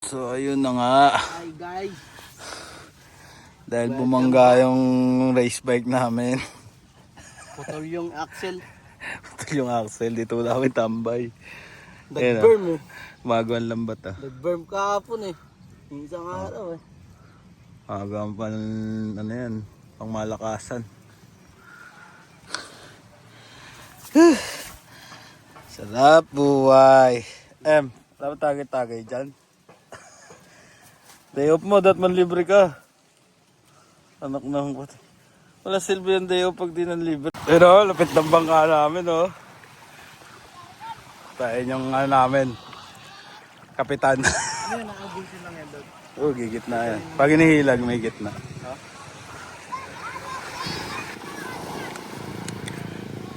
So ayun na nga. Hi guys. Dahil bumangga yung race bike namin. Putol yung axle. Ito yung axle. Dito namin tambay. Nag-burn eh. Magawan lambat ah. Nag-burn kahapon eh. Yung isang araw eh. Magawan pa ano yan. Pang malakasan. Sarap buhay. Dapat tagay-tagay dyan. Day off mo, dapat man libre ka. Anak na hong pati. Wala silbi yung day off pag di nan libre. Pero lapit ng bangka namin oh. Tayo yung ano namin. Kapitan. Ano yun, nakabusin lang yan doon. Oh, gigit na yan. Pag inihilag, may gitna. Ha?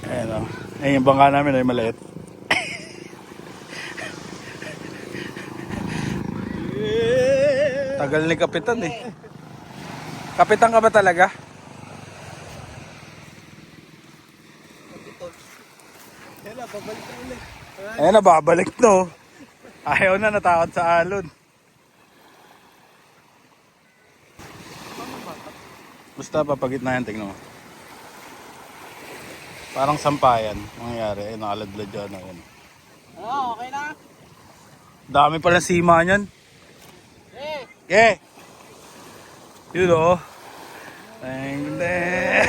Ayan o. Ayan yung bangka namin ay maliit. Tagal ni Kapitan eh. Kapitan ka ba talaga? Yan na, babalik na ulit. Ayan na, babalik no. Ayaw na, natakot sa alon. Basta papagitna yan, tignan mo. Parang sampayan, mangyayari. Ayun, nakaladlad dyan. Ayun. Okay na? Dami pala sima niyan. Eh! Yun o. Deng, deng.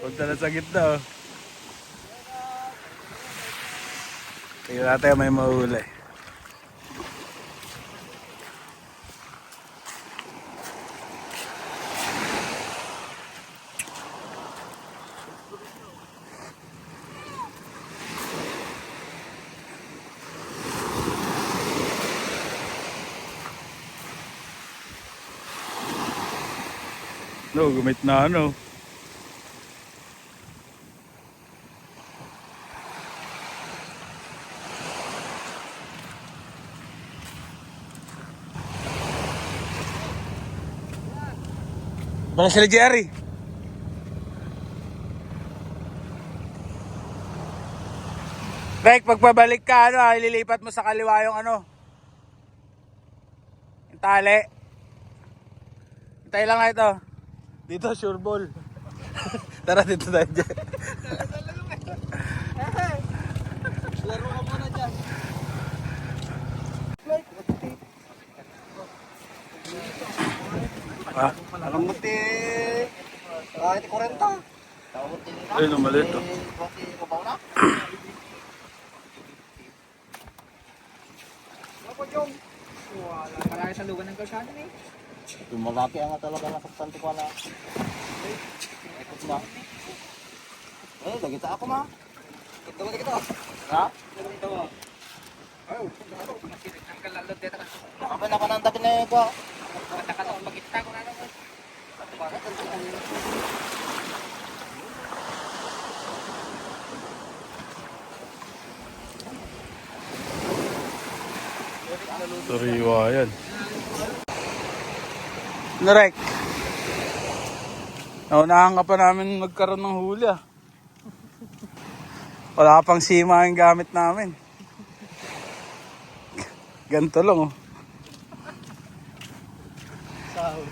Punta na sa gitna o. Tingnan natin may mahuli. No, gumit na ano. Baka sila Jerry. Rek, pagpabalik ka, ililipat mo sa kaliwa yung ano. Yung tali. Hintay lang na ito. Dito, sure ball. Tara, dito tayo dyan. Laro ka muna dyan. Ha? Nakamuti. Kahit 40. Ayun, maliit to. Parang sa lugar ng kalsada eh. Yung malaki ang talaga nasaktan ko na. Ikot ba? Lagi ta ako ma. Ito mo dito. Ha? Ito mo. Oh, ang kalalot dito ka. Nakaba na ka ng tabi na ko. Nakatong magkita ko na naman. Sariwa yan. Narek. Naunahan ka pa namin magkaroon ng huli ah. Wala pang sima yung gamit namin. Ganito lang oh. Sahod.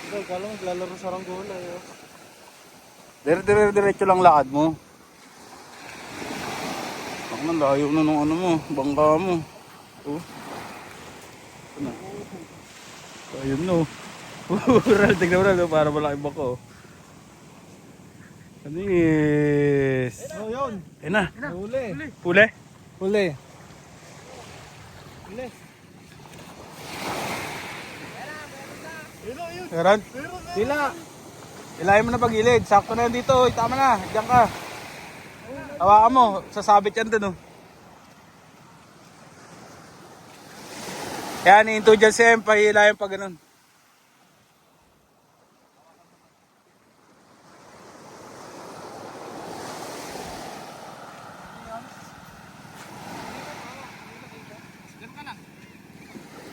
Ito, kala mo naglalaro sa Ranggola eh. Diretso lang lakad mo. Ako na, layo na ng ano mo, bangka mo. Oh. Ito na. Ayun no. Tignan mo na, para malaking bako. Anis. Oh, yun. Ayun na. Huli. Pule. Huli. Huli. Meron. Sila. Ilayin mo na pagilid. Sakto na yan dito. Oy, tama na. Diyan ka. Hawakan mo. Sasabit yan dun. Oh. Yan, iinto dyan si M. Pahilayan pa ganun.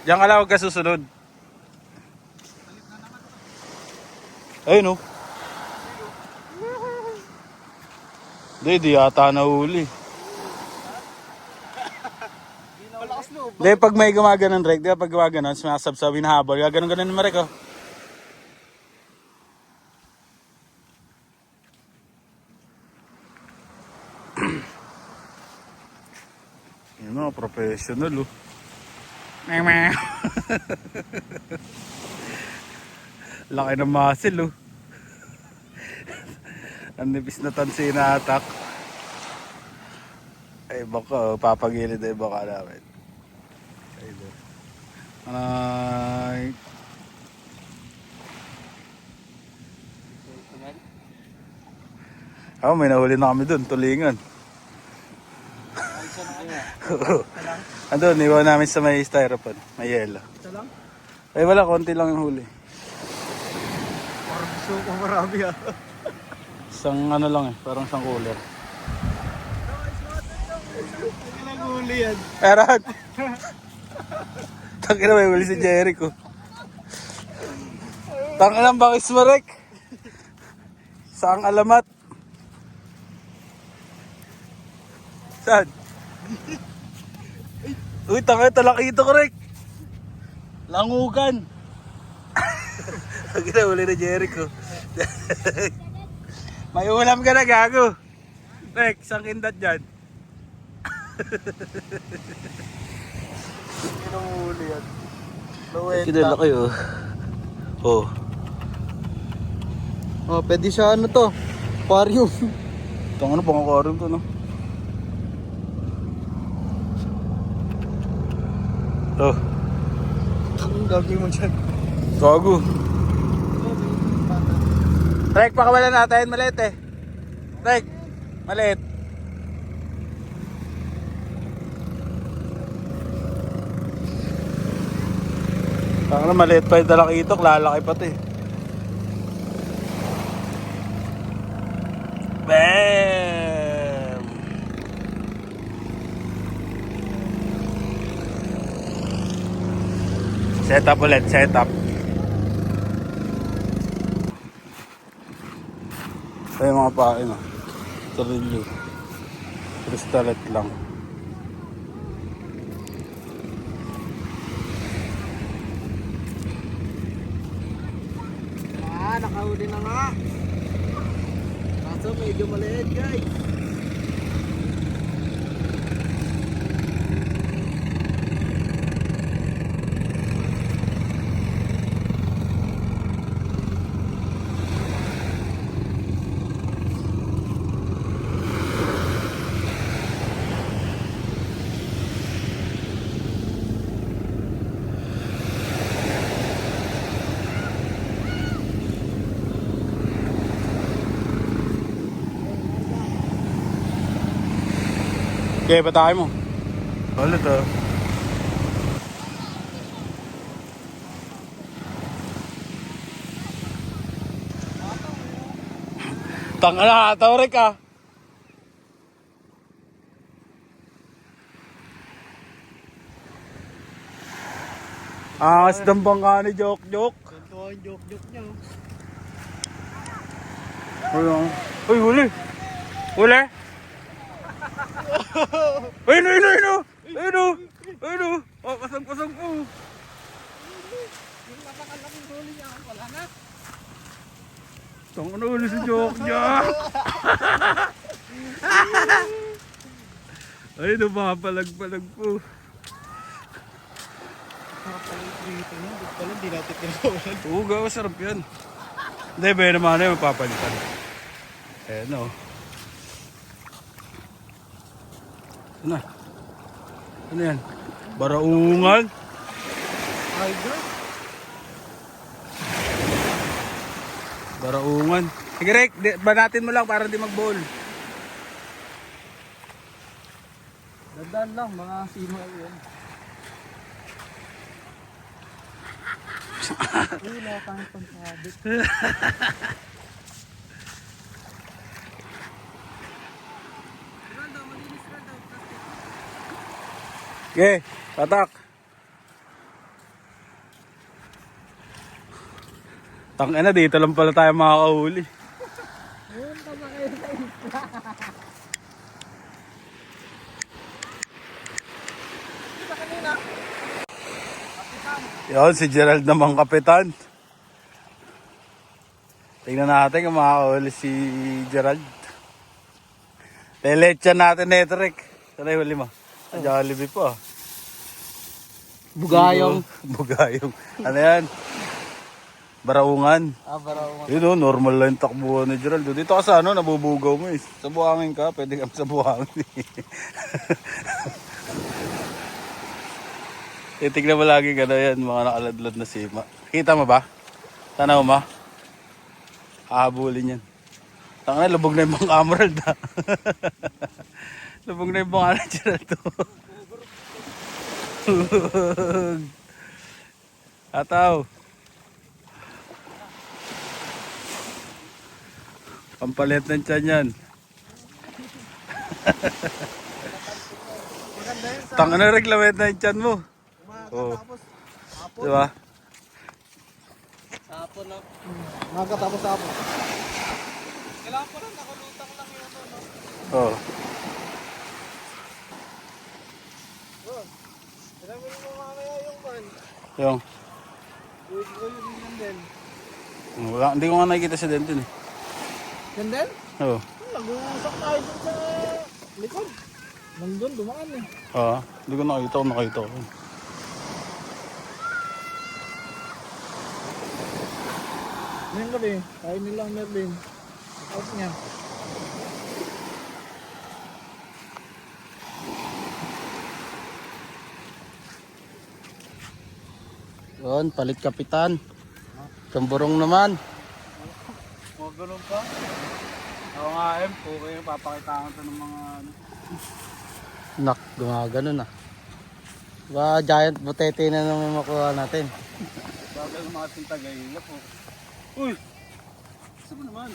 Diyan ka lang, huwag ka susunod. Ayun oh. Di yata nahuli. Malakas loob. Hindi, pag may gumaganon, Rek, di ba pag gumaganon, sumasabsabin na habol, gaganon-ganon naman, Rek, oh. Yung mga professional, oh. Meow. Laki ng muscle, oh. Ang nipis na tansi na atak. Ay, baka, oh, papagilid ay baka namin. Ay, do. Ay. Oh, may nahuli na kami dun, tulingan. Andun, iwan namin sa may styrofoam, may yelo. Ito lang? Ay, wala, konti lang yung huli. Parang gusto ko marami ah. Isang ano lang eh, parang isang cooler. Ilang huli yan. Eran! Tangina, may huli si Jericho. Tangina, bakis mo, Rek? Saang alamat? Saan? Uy, tangina, talakito ko, Rek. Langugan. Tangina, huli na Jericho. May ulam ka na, gago. Rek, isang kindat dyan. Ilang huli yan. Kinala kayo. Oh. Oh, pwede siya ano to? Aquarium. Itong ano, pang-aquarium to, no? Oh. Ang gagawin mo dyan. Gago. Rek, pakawalan natin. Maliit eh. Rek, maliit. Parang maliit pa yung dalakitok. Lalaki pati. Bam! Set up ulit, set up. Ito yung mga pain, oh. Tarilyo. Kristalet lang. Nakahuli na nga. Kaso medyo maliit guys. Okay, patay mo. Ulit, oh. Tanga na, hataw, Rek, ah. Angas ng bangka ni Jok. Ganito ang joke niya. Uy, huli. Huli. Ayun, ayun, ayun, ayun, ayun, ayun, oh, kasang ko. Yung napakalaking huli niya, wala na. Tang ano huli si Jok niya. Ay, napapalag-palag po. Sarap pala yung prito niya. Ba't pala hindi natin kinakawalan? Oo, gawa, sarap yan. Hindi, ba naman na yung mapapalitan. Ayan, oh. Ano? Ano yan? Baraungan? Ay, girl. Baraungan. Sige, Rek, banatin mo lang para hindi mag-ball. Dandan lang, mga sima yun. Uy, nakakangit pang sabit. Okay, tatak. Tangina, dito lang pala tayo makakahuli. Yun, tama kayo sa isla. Yun, si Gerald naman kapitan. Tingnan natin kung makakahuli si Gerald. Lelechan natin na ito, Rick. Sana yung huli mo. Sa Jollibee po. Bugayong. Bugayong. Ano yan? Baraungan. Baraungan. Yun o, normal lang yung takbuhan ni Gerald. Dito ka sa ano, nabubugaw mo eh. Sa buhangin ka, pwede kang sa buhangin eh. Titignan mo lagi ka na yan, mga nakaladlad na sima. Kita mo ba? Tanaw mo? Hahabulin yan. Tanga na, lubog na yung bang Emerald ha. Lubog na yung bang ano, Gerald to. Ataw. Pampalit ng tiyan yan. Tanga na, reglamit na yung tiyan mo. Oh. Diba? Hapon na. Magkatapos hapon. Kailangan pa lang, nakulutang lang yun. Oh. Kailangan mo mamaya yung man. Yung. Yun din. Wala, hindi ko nga nakikita si Denton eh. Yan din? Oo. Nag-uusap tayo dun sa likod. Nandun, dumaan eh. Oo. Hindi ko nakita ko. Ngayon gabi, kain nilang Merlin. Out niya. Yun, palit kapitan. Kamburong naman. Huwag ganun pa. Ako nga po kayo papakitaan ito ng mga ano. Nak, gumagano na. Ba, giant butete na naman makuha natin. Bagal ng mga tintagay po. Uy! Gusto mo naman.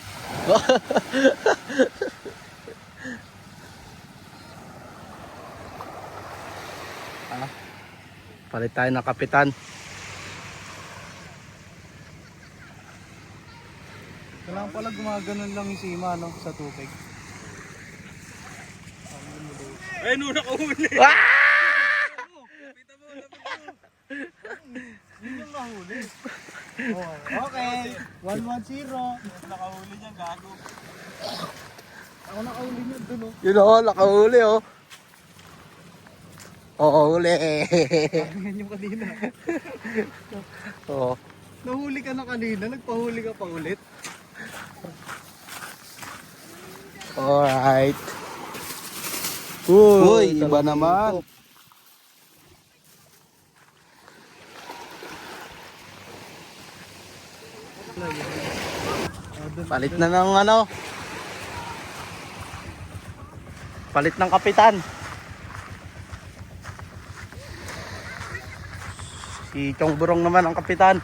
Palit tayo ng kapitan. Kailangan pala gumaganon lang yung sima no, sa tubig. Ay, nuna ka huli! Yun yung nahuli. Okay, 1-1-0. Nakahuli niya, gago. Ako nakahuli niya dun oh. Yun o, nakahuli o. Oo, huli. Yan yung kanina. Oo. Nahuli ka na kanina, nagpahuli ka pa ulit. Alright. Uy, iba naman. Palit na ng ano. Palit ng kapitan. Si Chong Burong naman ang kapitan.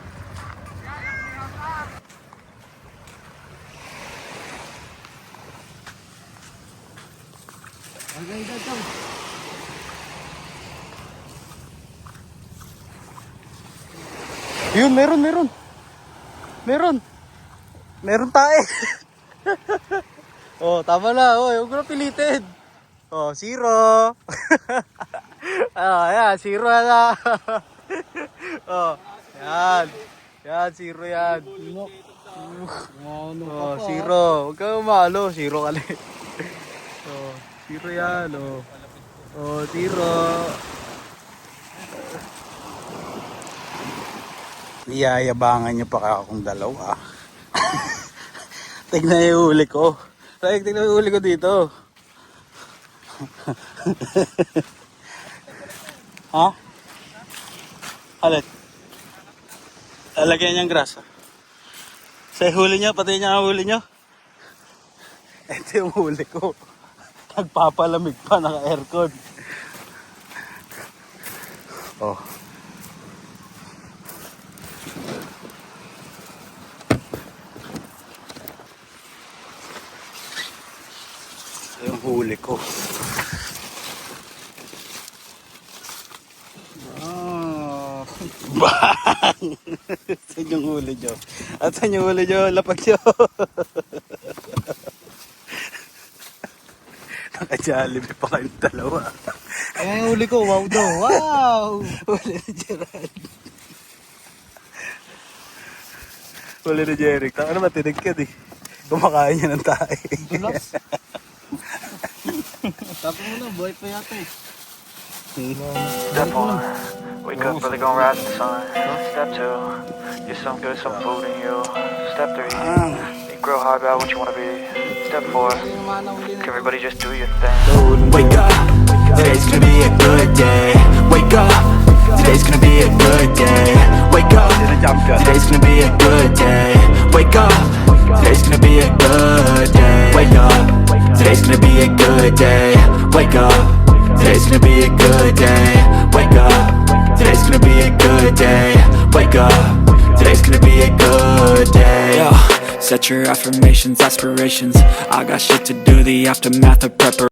Okay, dito. Yun, meron. Meron tayo. Oh, tama na. Oh, huwag ko na pilitin. Oh, 0. Ayan, 0 na. Oh, yan. Yan, 0 yan. Oh, 0. Huwag ka umalo. 0 ka lang. Oh, 0 yan. Oh, oh 0. Iyayabangan niyo pa akong dalawa. Tignan yung huli ko. Tignan yung huli ko dito. Ha? Halit. Lalagyan niyang grasa. Sa huli niyo, pati niya ang huli niyo. Ito yung huli ko. Nagpapalamig pa, naka-aircon. Oh. Yung huli ko. Ah. Bang! Saan yung huli nyo? At saan yung huli nyo? Lapag nyo. Naka-Jollibee pa kayong dalawa. Ayan yung huli ko, wow daw. Wow! Huli na Gerald. Huli na Jeric. Taka naman, tinigkad eh. Kumakain niya ng tae. Dulas. Tapos mo na, buhay pa yata eh. Step 1, wake up early, gonna rise in the sun. Step 2, get some good, some food in you. Step 3, you grow hard about what you wanna be. Step 4, everybody just do your thing. Wake up, today's gonna be a good day. Wake up, today's gonna be a good day. Wake up, today's gonna be a good day. Wake up, today's gonna be a good day. Wake up, today's gonna be a good day. Wake up, today's gonna be a good day. Wake up, today's gonna be a good day. Wake up, today's gonna be a good day. Yo, set your affirmations, aspirations. I got shit to do, the aftermath of preparation.